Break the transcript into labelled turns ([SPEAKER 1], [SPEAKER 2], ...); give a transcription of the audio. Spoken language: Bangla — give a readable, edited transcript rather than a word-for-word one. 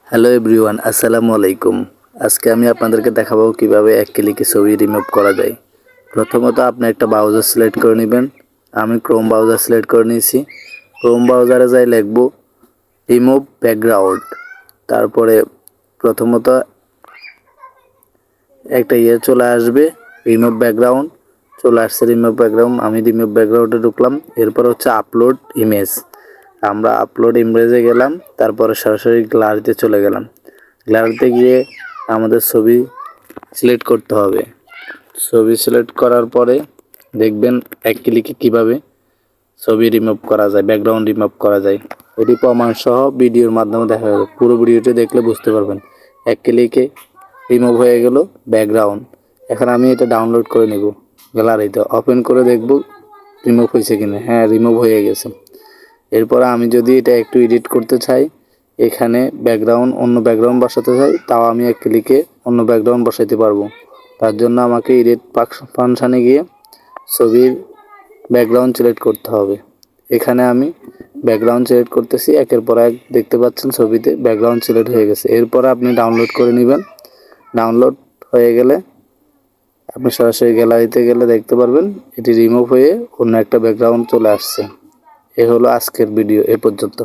[SPEAKER 1] হ্যালো এভরিওয়ান, আসসালামু আলাইকুম। আজকে আমি আপনাদেরকে দেখাবো কিভাবে এক ক্লিকে ছবি রিমুভ করা যায়। প্রথমত আপনি একটা ব্রাউজার সিলেক্ট করে নেবেন। আমি ক্রোম ব্রাউজার সিলেক্ট করে নিয়েছি। ক্রোম ব্রাউজারে যাই লিখব রিমুভ ব্যাকগ্রাউন্ড। তারপরে প্রথমত একটা চলে আসবে রিমুভ ব্যাকগ্রাউন্ড। চলে আসছে রিমুভ ব্যাকগ্রাউন্ড। আমি রিমুভ ব্যাকগ্রাউন্ডে ঢুকলাম। এরপর হচ্ছে আপলোড ইমেজ। আমরা আপলোড ইমেজে গেলাম, তারপরে সরাসরি গ্যালারিতে চলে গেলাম। গ্যালারিতে গিয়ে আমাদের ছবি সিলেক্ট করতে হবে। ছবি সিলেক্ট করার পরে দেখবেন এক ক্লিকে কিভাবে ছবি রিমুভ করা যায়, ব্যাকগ্রাউন্ড রিমুভ করা যায়। এটি প্রমাণ সহ ভিডিওর মাধ্যমে দেখা যাবে। পুরো ভিডিওটি দেখলে বুঝতে পারবেন। এক ক্লিকে রিমুভ হয়ে গেল ব্যাকগ্রাউন্ড। এখন আমি এটা ডাউনলোড করে নেব। গ্যালারিতে ওপেন করে দেখব রিমুভ হয়েছে কিনা। হ্যাঁ, রিমুভ হয়ে গেছে। এরপর আমি যদি এটা একটু এডিট করতে চাই, এখানে ব্যাকগ্রাউন্ড অন্য ব্যাকগ্রাউন্ড বসাতে চাই, তাও আমি এক ক্লিকে অন্য ব্যাকগ্রাউন্ড বসাতে পারবো। তার জন্য আমাকে এডিট ফাংশানে গিয়ে ছবির ব্যাকগ্রাউন্ড সিলেক্ট করতে হবে। এখানে আমি ব্যাকগ্রাউন্ড সিলেক্ট করতেছি। একের পর এক দেখতে পাচ্ছেন ছবিতে ব্যাকগ্রাউন্ড সিলেক্ট হয়ে গেছে। এরপর আপনি ডাউনলোড করে নেবেন। ডাউনলোড হয়ে গেলে আপনি সরাসরি গ্যালারিতে গেলে দেখতে পারবেন এটি রিমুভ হয়ে অন্য একটা ব্যাকগ্রাউন্ড চলে আসছে। এ হলো আজকের ভিডিও, এ পর্যন্ত।